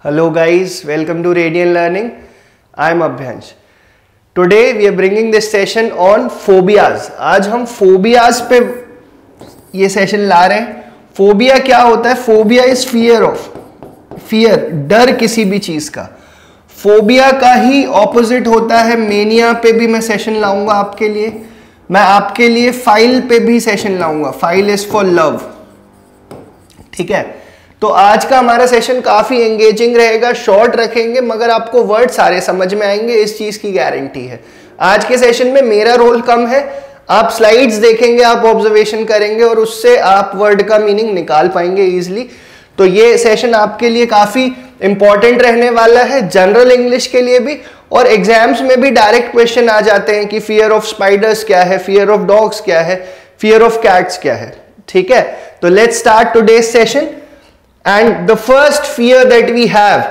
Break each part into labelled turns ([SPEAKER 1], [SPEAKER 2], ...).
[SPEAKER 1] Hello guys, welcome to Radiant Learning. I am Abhyansh. Today we are bringing this session on phobias. आज हम phobias पे ये session ला रहे हैं. Phobia क्या होता है? Phobia is fear, डर किसी भी चीज का. Phobia का ही opposite होता है mania पे भी मैं session लाऊंगा आपके लिए. मैं आपके लिए फाइल पे भी session लाऊंगा. File is for love. ठीक है, तो आज का हमारा सेशन काफी एंगेजिंग रहेगा. शॉर्ट रखेंगे मगर आपको वर्ड सारे समझ में आएंगे, इस चीज की गारंटी है. आज के सेशन में मेरा रोल कम है. आप स्लाइड्स देखेंगे, आप ऑब्जर्वेशन करेंगे और उससे आप वर्ड का मीनिंग निकाल पाएंगे इजीली. तो ये सेशन आपके लिए काफी इंपॉर्टेंट रहने वाला है, जनरल इंग्लिश के लिए भी. और एग्जाम्स में भी डायरेक्ट क्वेश्चन आ जाते हैं कि फियर ऑफ स्पाइडर्स क्या है, फियर ऑफ डॉग्स क्या है, फियर ऑफ कैट्स क्या है. ठीक है, तो let's start today's session. And the first fear that we have,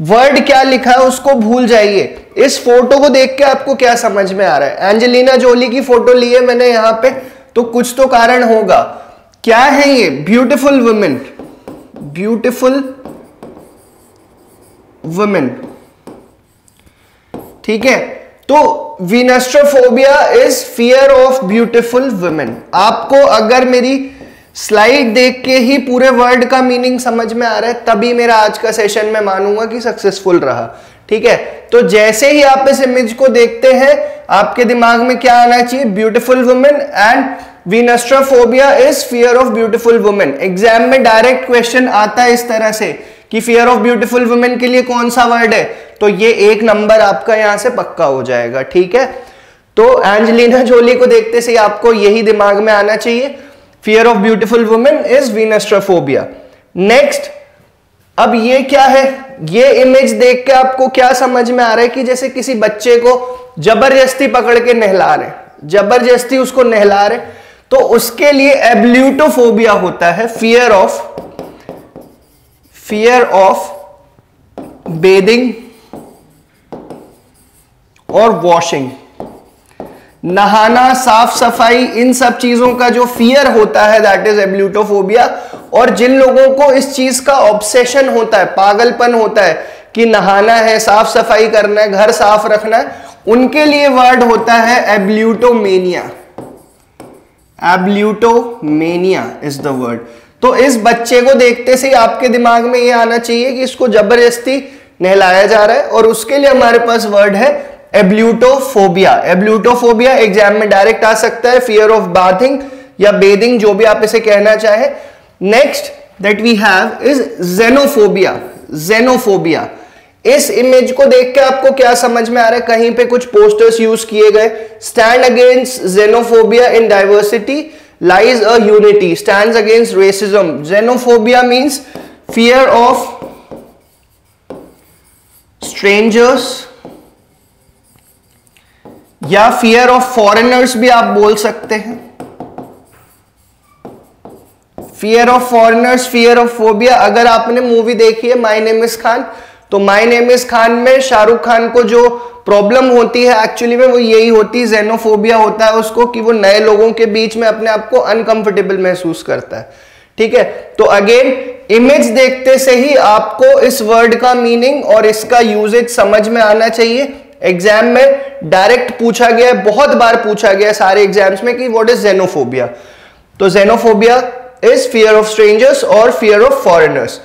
[SPEAKER 1] word क्या लिखा है उसको भूल जाइए. इस फोटो को देख के आपको क्या समझ में आ रहा है? एंजेलिना जोली की फोटो ली है मैंने यहां पे, तो कुछ तो कारण होगा. क्या है ये? Beautiful women. Beautiful women. ठीक है, तो venustraphobia is fear of beautiful women. आपको अगर मेरी स्लाइड देख के ही पूरे वर्ड का मीनिंग समझ में आ रहा है तभी मेरा आज का सेशन मैं मानूंगा कि सक्सेसफुल रहा. ठीक है, तो जैसे ही आप इस इमेज को देखते हैं आपके दिमाग में क्या आना चाहिए? Beautiful women. And venustraphobia is fear of beautiful women. Exam में डायरेक्ट क्वेश्चन आता है इस तरह से कि फियर ऑफ ब्यूटीफुल वुमेन के लिए कौन सा वर्ड है, तो ये 1 नंबर आपका यहां से पक्का हो जाएगा. ठीक है, तो एंजेलिना जोली को देखते से आपको यही दिमाग में आना चाहिए. Fear of beautiful women is Venostrophobia. Next, अब ये क्या है? ये इमेज देख के आपको क्या समझ में आ रहा है कि जैसे किसी बच्चे को जबरदस्ती पकड़ के नहला रहे, जबरदस्ती उसको नहला रहे, तो उसके लिए एब्ल्यूटोफोबिया होता है. फियर ऑफ बेदिंग और वॉशिंग. नहाना, साफ सफाई, इन सब चीजों का जो फियर होता है दैट इज एब्ल्यूटोफोबिया. और जिन लोगों को इस चीज का ऑब्सेशन होता है, पागलपन होता है कि नहाना है, साफ सफाई करना है, घर साफ रखना है, उनके लिए वर्ड होता है एब्ल्यूटोमेनिया. एब्ल्यूटोमेनिया इज द वर्ड. तो इस बच्चे को देखते से आपके दिमाग में ये आना चाहिए कि इसको जबरदस्ती नहलाया जा रहा है, और उसके लिए हमारे पास वर्ड है एब्ल्यूटोफोबिया. एब्ल्यूटोफोबिया एग्जाम में डायरेक्ट आ सकता है. फियर ऑफ बाथिंग या बेदिंग, जो भी आप इसे कहना चाहे. Next that we have is xenophobia. Xenophobia, इस इमेज को देख के आपको क्या समझ में आ रहा है? कहीं पे कुछ पोस्टर्स यूज किए गए. Stand against xenophobia in diversity lies a unity. Stands against racism. Xenophobia means fear of strangers या फियर ऑफ फॉरेनर्स भी आप बोल सकते हैं. Fear of foreigners, fear of phobia. अगर आपने मूवी देखी है माय नेम इज खान, तो माय नेम इज खान में शाहरुख खान को जो प्रॉब्लम होती है एक्चुअली में वो यही होती है, जेनोफोबिया होता है उसको, कि वो नए लोगों के बीच में अपने आप को अनकंफर्टेबल महसूस करता है. ठीक है, तो अगेन इमेज देखते से ही आपको इस वर्ड का मीनिंग और इसका यूजेज समझ में आना चाहिए. एग्जाम में डायरेक्ट पूछा गया है, बहुत बार पूछा गया है सारे एग्जाम्स में कि व्हाट इज जेनोफोबिया. तो xenophobia is fear of strangers और fear of foreigners.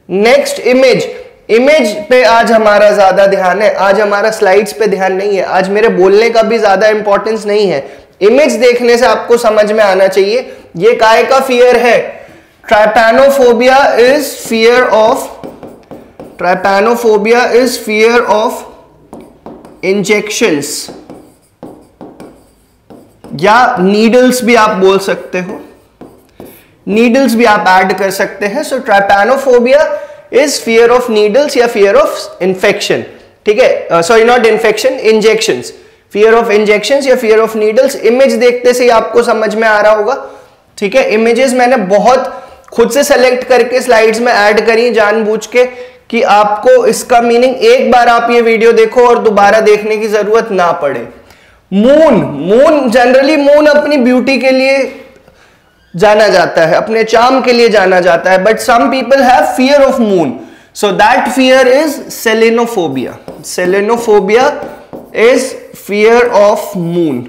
[SPEAKER 1] Next image पे आज हमारा ज्यादा ध्यान है. आज हमारा स्लाइड्स पे ध्यान नहीं है. आज मेरे बोलने का भी ज्यादा इंपॉर्टेंस नहीं है. इमेज देखने से आपको समझ में आना चाहिए ये काय का फियर है. ट्राइपैनोफोबिया इज फियर ऑफ इंजेक्शंस या नीडल्स भी आप बोल सकते हो. नीडल्स भी आप ऐड कर सकते हैं. सो ट्राइपैनोफोबिया इज फियर ऑफ नीडल्स या फियर ऑफ इंफेक्शन. ठीक है, sorry not infection, injections. Fear of injections या फियर ऑफ नीडल्स. इमेज देखते से आपको समझ में आ रहा होगा. ठीक है, इमेजेस मैंने बहुत खुद से सेलेक्ट करके स्लाइड्स में ऐड करी जानबूझ के कि आपको इसका मीनिंग एक बार आप ये वीडियो देखो और दोबारा देखने की जरूरत ना पड़े. मून जनरली मून अपनी ब्यूटी के लिए जाना जाता है, अपने चार्म के लिए जाना जाता है, but some people have fear of moon. So that fear is selenophobia. Selenophobia is fear of moon.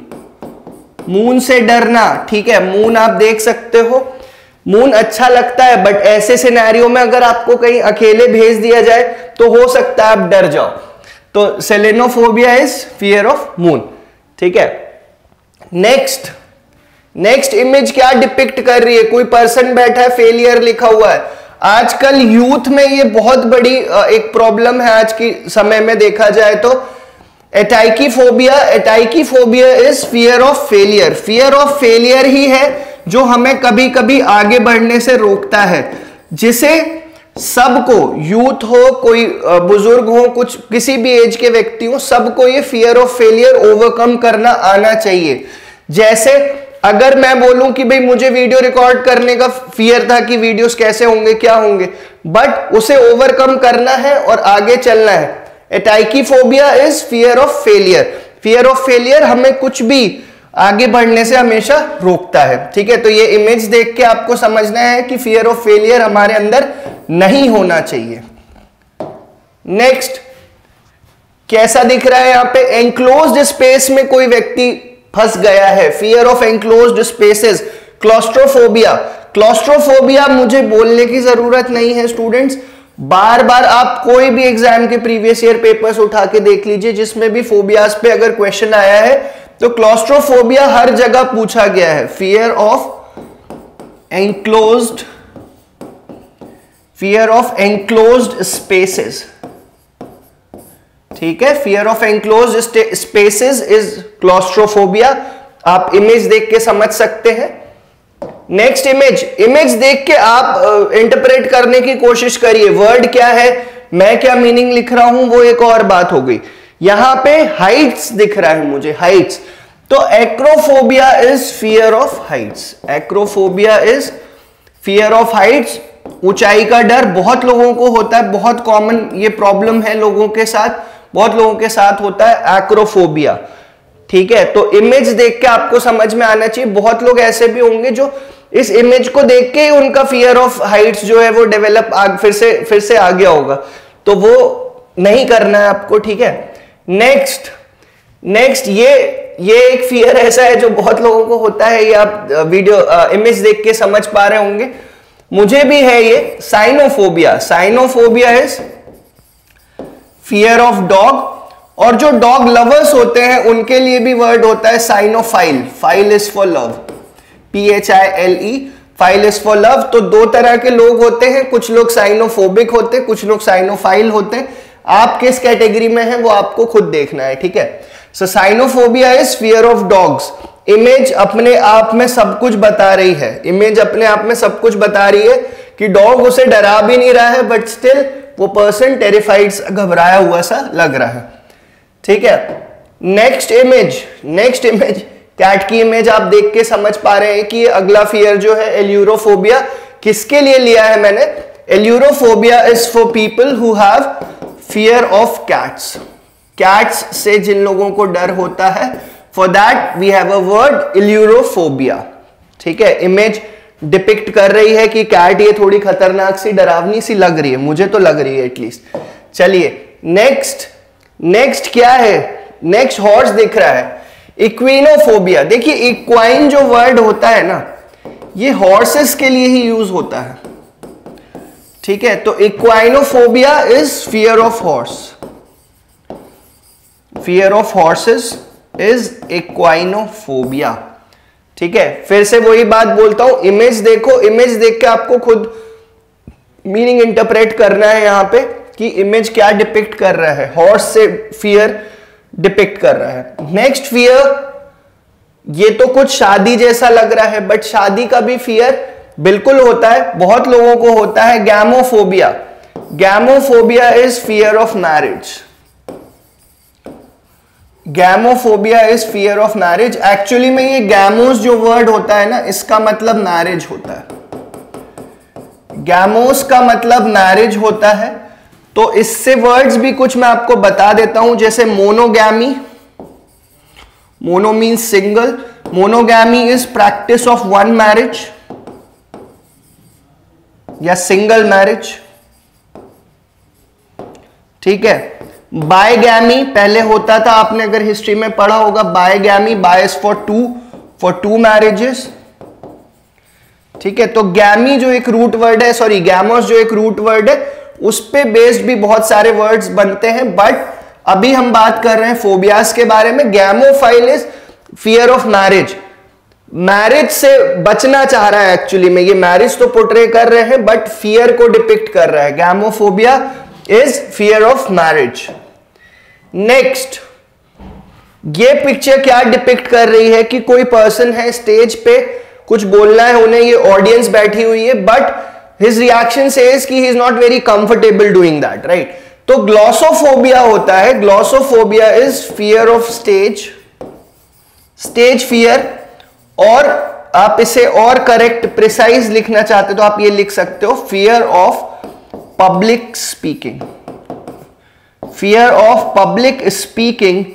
[SPEAKER 1] Moon से डरना, ठीक है। मून आप देख सकते हो, मून अच्छा लगता है, बट ऐसे सिनेरियो में अगर आपको कहीं अकेले भेज दिया जाए तो हो सकता है आप डर जाओ। तो सेलेनोफोबिया इज फियर ऑफ मून, ठीक है। नेक्स्ट इमेज क्या डिपिक्ट कर रही है? कोई पर्सन बैठा है, फेलियर लिखा हुआ है। आजकल यूथ में ये बहुत बड़ी एक प्रॉब्लम है आज की समय में देखा जाए तो। Atychiphobia is fear of failure. Fear of failure ही है जो हमें कभी कभी आगे बढ़ने से रोकता है, जिसे सबको, यूथ हो, कोई बुजुर्ग हो, कुछ किसी भी एज के व्यक्ति हो, सबको ये फियर ऑफ फेलियर ओवरकम करना आना चाहिए। जैसे अगर मैं बोलूं कि भाई मुझे वीडियो रिकॉर्ड करने का फियर था कि वीडियोस कैसे होंगे, क्या होंगे, बट उसे ओवरकम करना है और आगे चलना है। Atychiphobia is fear of failure. Fear of failure हमें कुछ भी आगे बढ़ने से हमेशा रोकता है, ठीक है। तो ये इमेज देख के आपको समझना है कि फियर ऑफ फेलियर हमारे अंदर नहीं होना चाहिए। नेक्स्ट कैसा दिख रहा है यहां पे? एंक्लोज्ड स्पेस में कोई व्यक्ति फंस गया है। Fear of enclosed spaces, claustrophobia. Claustrophobia मुझे बोलने की जरूरत नहीं है स्टूडेंट्स, बार बार आप कोई भी एग्जाम के प्रीवियस ईयर पेपर्स उठा के देख लीजिए, जिसमें भी फोबियाज पे अगर क्वेश्चन आया है तो क्लॉस्ट्रोफोबिया हर जगह पूछा गया है। फियर ऑफ एंक्लोज्ड स्पेसेस, ठीक है। Fear of enclosed spaces is claustrophobia. आप इमेज देख के समझ सकते हैं। नेक्स्ट इमेज देख के आप इंटरप्रेट करने की कोशिश करिए। वर्ड क्या है, मैं क्या मीनिंग लिख रहा हूं, वो एक और बात हो गई। यहां पे हाइट्स दिख रहा है मुझे, हाइट्स। तो acrophobia is fear of Heights. Acrophobia is fear of Heights. ऊंचाई का डर बहुत लोगों को होता है, बहुत कॉमन ये प्रॉब्लम है लोगों के साथ, बहुत लोगों के साथ होता है एक्रोफोबिया, ठीक है। तो इमेज देख के आपको समझ में आना चाहिए। बहुत लोग ऐसे भी होंगे जो इस इमेज को देख के उनका फियर ऑफ हाइट्स जो है वो डेवलप फिर से आ गया होगा, तो वो नहीं करना है आपको, ठीक है। नेक्स्ट ये एक फियर ऐसा है जो बहुत लोगों को होता है, ये आप वीडियो इमेज देख के समझ पा रहे होंगे, मुझे भी है ये, Sinophobia. Sinophobia is fear of dog. और जो डॉग लवर्स होते हैं उनके लिए भी वर्ड होता है cynophile. Phile is for love, PHILE, phile is for love. तो दो तरह के लोग होते हैं, कुछ लोग साइनोफोबिक होते हैं, कुछ लोग साइनोफाइल होते हैं। आप किस कैटेगरी में हैं वो आपको खुद देखना है, ठीक है। So cynophobia is fear of dogs. Image अपने आप में सब कुछ बता रही है, इमेज अपने आप में सब कुछ बता रही है कि डॉग उसे डरा भी नहीं रहा है, बट स्टिल वो पर्सन टेरिफाइड, घबराया हुआ सा लग रहा है, ठीक है। नेक्स्ट इमेज कैट की इमेज आप देख के समझ पा रहे हैं कि ये अगला फियर जो है एल्यूरोफोबिया, किसके लिए लिया है मैंने? Ailurophobia is for people who have fear of cats. Cats से जिन लोगों को डर होता है, for that we have a word ailurophobia, ठीक है। इमेज डिपिक्ट कर रही है कि कैट ये थोड़ी खतरनाक सी, डरावनी सी लग रही है, मुझे तो लग रही है एटलीस्ट। चलिए नेक्स्ट क्या है? नेक्स्ट हॉर्स दिख रहा है, इक्विनोफोबिया। देखिए इक्वाइन जो वर्ड होता है ना, ये हॉर्सेस के लिए ही यूज होता है, ठीक है। तो equinophobia is fear of horse. Fear of horses is equinophobia, ठीक है। फिर से वही बात बोलता हूं, इमेज देखो, इमेज देख के आपको खुद मीनिंग इंटरप्रेट करना है यहां पे कि इमेज क्या डिपिक्ट कर रहा है। हॉर्स से फियर डिपिक्ट कर रहा है। नेक्स्ट फियर, ये तो कुछ शादी जैसा लग रहा है, बट शादी का भी फियर बिल्कुल होता है, बहुत लोगों को होता है। Gamophobia. Gamophobia is fear of marriage. Gamophobia is fear of marriage. Actually में ये गैमोस जो वर्ड होता है ना, इसका मतलब मैरिज होता है। गैमोस का मतलब मैरिज होता है। तो इससे वर्ड्स भी कुछ मैं आपको बता देता हूं, जैसे monogamy. Mono means single, monogamy is practice of one marriage या सिंगल मैरिज। ठीक है। बायगैमी पहले होता था, आपने अगर हिस्ट्री में पढ़ा होगा, बायगैमी, बायस फॉर टू मैरिजेस, ठीक है। तो गैमी जो एक रूट वर्ड है, सॉरी गैमोस जो एक रूट वर्ड है, उस पे बेस्ड भी बहुत सारे वर्ड्स बनते हैं, बट अभी हम बात कर रहे हैं फोबियाज के बारे में। Gamophile is fear of marriage, marriage से बचना चाह रहा है एक्चुअली में, ये मैरिज तो पोर्ट्रे कर रहे हैं बट फियर को डिपिक्ट कर रहा है। Gamophobia is fear of marriage. Next, ये पिक्चर क्या डिपिक्ट कर रही है कि कोई पर्सन है स्टेज पे, कुछ बोलना है उन्हें, ये ऑडियंस बैठी हुई है, बट हिज रिएक्शन सेज कि he is not very comfortable doing that, right. तो ग्लॉसोफोबिया होता है, glossophobia is fear of stage fear, और आप इसे और करेक्ट प्रिसाइज लिखना चाहते तो आप ये लिख सकते हो, fear of public speaking. Fear of public speaking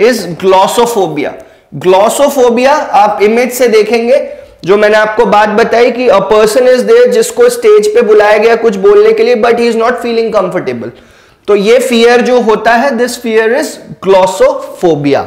[SPEAKER 1] is glossophobia. Glossophobia आप इमेज से देखेंगे, जो मैंने आपको बात बताई कि अ पर्सन इज देयर जिसको स्टेज पे बुलाया गया कुछ बोलने के लिए, but he is not feeling comfortable, तो ये फियर जो होता है, दिस फियर इज ग्लॉसोफोबिया,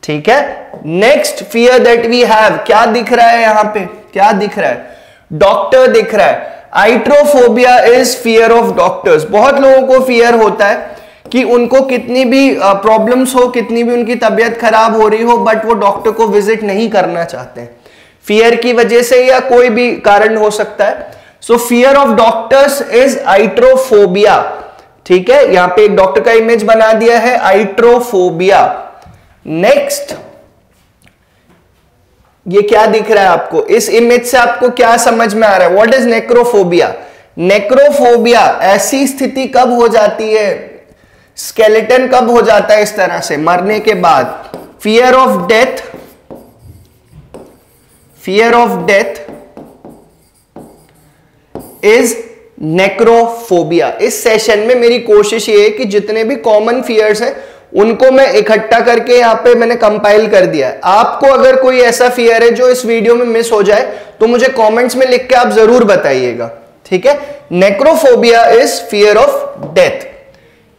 [SPEAKER 1] ठीक है। Next fear that we have, क्या दिख रहा है यहां पे, क्या दिख रहा है, डॉक्टर दिख रहा है। आइट्रोफोबिया इज फियर ऑफ डॉक्टर्स। बहुत लोगों को फियर होता है कि उनको कितनी भी प्रॉब्लम्स हो, कितनी भी उनकी तबीयत खराब हो रही हो, बट वो डॉक्टर को विजिट नहीं करना चाहते हैं, फियर की वजह से या कोई भी कारण हो सकता है। So fear of doctors is iatrophobia, ठीक है। यहां पे एक डॉक्टर का इमेज बना दिया है, आइट्रोफोबिया। नेक्स्ट, ये क्या दिख रहा है आपको, इस इमेज से आपको क्या समझ में आ रहा है, व्हाट इज नेक्रोफोबिया। नेक्रोफोबिया ऐसी स्थिति कब हो जाती है, स्केलेटन कब हो जाता है इस तरह से मरने के बाद। Fear of death, fear of death is necrophobia. इस सेशन में मेरी कोशिश ये है कि जितने भी कॉमन फियर्स हैं उनको मैं इकट्ठा करके यहां पे मैंने कंपाइल कर दिया है। आपको अगर कोई ऐसा फियर है जो इस वीडियो में मिस हो जाए तो मुझे कमेंट्स में लिख के आप जरूर बताइएगा, ठीक है। Necrophobia is fear of death.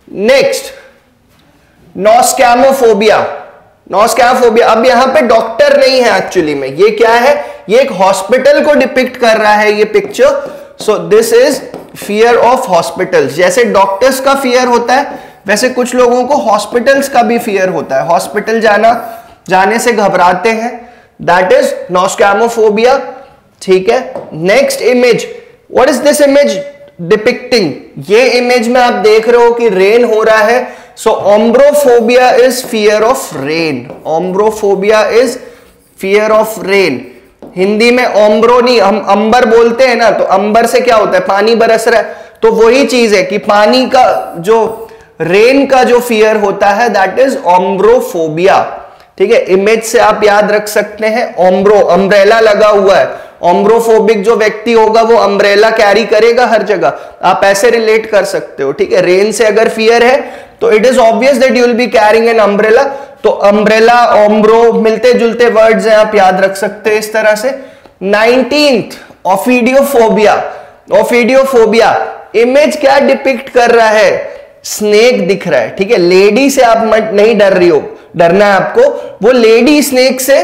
[SPEAKER 1] Next, nosocomephobia. Nosocomephobia, अब यहां पे डॉक्टर नहीं है एक्चुअली में, ये क्या है, ये एक हॉस्पिटल को डिपिक्ट कर रहा है ये picture. So this is fear of hospitals. जैसे डॉक्टर्स का फियर होता है वैसे कुछ लोगों को हॉस्पिटल्स का भी फियर होता है, हॉस्पिटल जाने से घबराते हैं, दैट इज नॉस्कैमोफोबिया, ठीक है। Next image, what is this image depicting, ये इमेज में आप देख रहे हो कि रेन हो रहा है। So ombrophobia is fear of rain, ombrophobia is fear of rain. Hindi में ओम्ब्रो नहीं, हम अंबर बोलते हैं ना, तो अंबर से क्या होता है, पानी बरस रहा है, तो वही चीज है कि पानी का जो रेन का जो फियर होता है दैट इज ओम्ब्रोफोबिया, ठीक है। इमेज से आप याद रख सकते हैं, ओम्ब्रो अम्ब्रेला लगा हुआ है, ओम्ब्रोफोबिक जो व्यक्ति होगा वो अम्ब्रेला कैरी करेगा हर जगह, आप ऐसे रिलेट कर सकते हो, ठीक है। रेन से अगर फियर है तो it is obvious that you will be carrying an umbrella, तो अम्ब्रेला ओम्ब्रो मिलते जुलते वर्ड्स हैं, आप याद रख सकते हैं इस तरह से। 19th, ओफिडियोफोबिया। ओफिडियोफोबिया इमेज क्या डिपिक्ट कर रहा है, स्नेक दिख रहा है, ठीक है। लेडी से आप नहीं डर रही हो, डरना है आपको, वो लेडी स्नेक से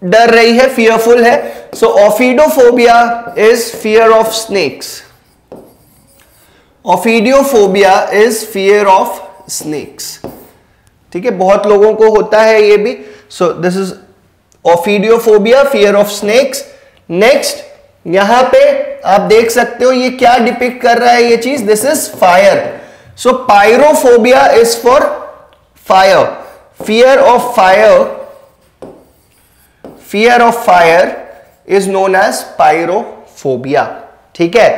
[SPEAKER 1] डर रही है, फियरफुल है। So ophidiophobia is fear of snakes, ophidiophobia is fear of snakes, ठीक है। बहुत लोगों को होता है ये भी। So this is ophidiophobia, fear of snakes. Next, यहां पे आप देख सकते हो ये क्या डिपिक्ट कर रहा है ये चीज, this is fire. So pyrophobia is for fire. Fear of fire is known as pyrophobia, ठीक है।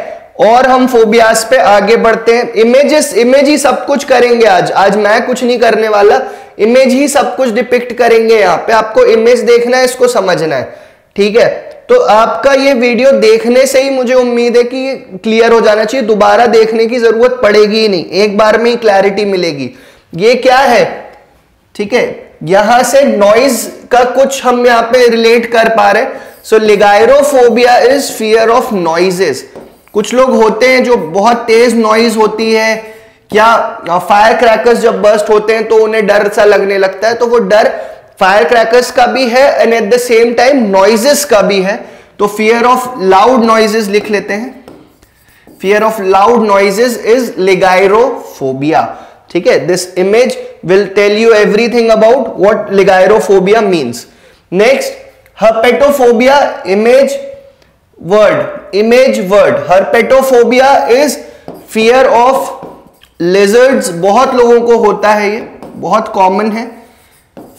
[SPEAKER 1] और हम फोबियाज पे आगे बढ़ते हैं। इमेज ही सब कुछ करेंगे आज मैं कुछ नहीं करने वाला, इमेज ही सब कुछ डिपिक्ट करेंगे। यहाँ पे आपको इमेज देखना है, इसको समझना है, ठीक है। तो आपका ये वीडियो देखने से ही मुझे उम्मीद है कि क्लियर हो जाना चाहिए, दोबारा देखने की जरूरत पड़ेगी ही नहीं, एक बार में ही क्लैरिटी मिलेगी। ये क्या है, ठीक है, यहां से नॉइज का कुछ हम यहां पे रिलेट कर पा रहे हैं। सो लिगाइरोफोबिया इज फियर ऑफ नॉइजेस। कुछ लोग होते हैं जो बहुत तेज नॉइज होती है क्या फायर क्रैकर्स जब बर्स्ट होते हैं तो उन्हें डर सा लगने लगता है, तो वो डर फायर क्रैकर्स का भी है and at the same time noises का भी है। तो फियर ऑफ लाउड नॉइजेस लिख लेते हैं, fear of loud noises is ligyrophobia. ठीक है, this image will tell you everything about what ligyrophobia means. Next, herpetophobia, image word. Herpetophobia is fear of lizards. बहुत लोगों को होता है, ये बहुत कॉमन है।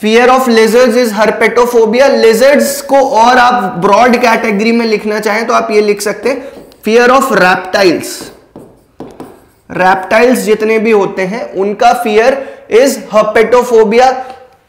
[SPEAKER 1] Fear of lizards is herpetophobia. Lizards को और आप ब्रॉड कैटेगरी में लिखना चाहें तो आप ये लिख सकते हैं फियर ऑफ रैप्टाइल्स। रैप्टाइल्स जितने भी होते हैं उनका फियर इज हर्पेटोफोबिया।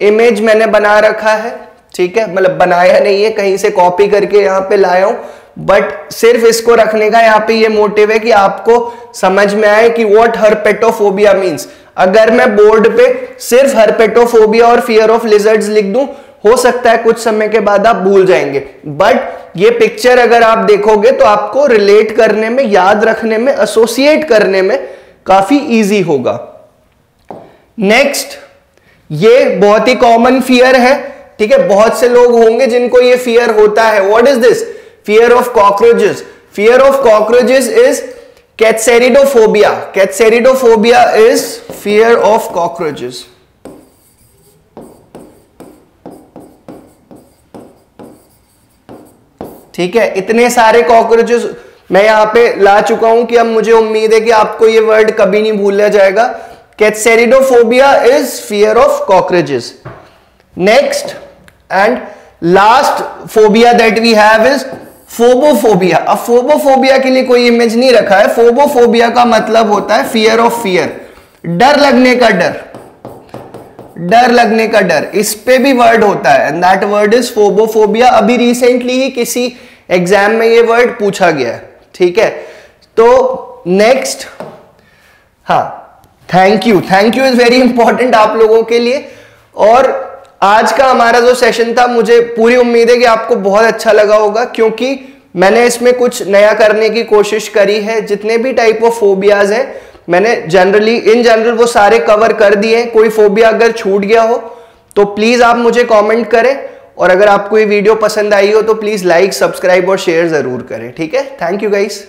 [SPEAKER 1] इमेज मैंने बना रखा है, ठीक है, मतलब बनाया नहीं है, कहीं से कॉपी करके यहां पे लाया हूं, बट सिर्फ इसको रखने का यहाँ पे ये मोटिव है कि आपको समझ में आए कि व्हाट हर्पेटोफोबिया मींस। अगर मैं बोर्ड पे सिर्फ हर्पेटोफोबिया और फियर ऑफ लिजर्ड्स लिख दूं, हो सकता है कुछ समय के बाद आप भूल जाएंगे, बट ये पिक्चर अगर आप देखोगे तो आपको रिलेट करने में, याद रखने में, एसोसिएट करने में काफी इजी होगा। नेक्स्ट, ये बहुत ही कॉमन फियर है, ठीक है, बहुत से लोग होंगे जिनको ये फियर होता है। What is this? Fear of cockroaches. Fear of cockroaches is katsaridaphobia. Katsaridaphobia is fear of cockroaches. ठीक है, इतने सारे कॉकरोचेस मैं यहां पे ला चुका हूं कि अब मुझे उम्मीद है कि आपको ये वर्ड कभी नहीं भूला जाएगा। Katsaridaphobia is fear of cockroaches. Next and last phobia that we have is phobophobia. Phobophobia फोबोफोबिया के लिए कोई इमेज नहीं रखा है। फोबोफोबिया का मतलब होता है फियर ऑफ फियर, डर लगने का डर, डर लगने का डर। इस पे भी वर्ड होता है एंड दैट वर्ड इज फोबोफोबिया। अभी रिसेंटली ही किसी एग्जाम में ये वर्ड पूछा गया है, ठीक है। तो नेक्स्ट, हाँ, thank you is very important आप लोगों के लिए। और आज का हमारा जो सेशन था, मुझे पूरी उम्मीद है कि आपको बहुत अच्छा लगा होगा, क्योंकि मैंने इसमें कुछ नया करने की कोशिश करी है। जितने भी टाइप ऑफ फोबियाज हैं मैंने इन जनरल वो सारे कवर कर दिए। कोई फोबिया अगर छूट गया हो तो प्लीज आप मुझे कमेंट करें, और अगर आपको ये वीडियो पसंद आई हो तो प्लीज लाइक, सब्सक्राइब और शेयर जरूर करें, ठीक है। Thank you guys.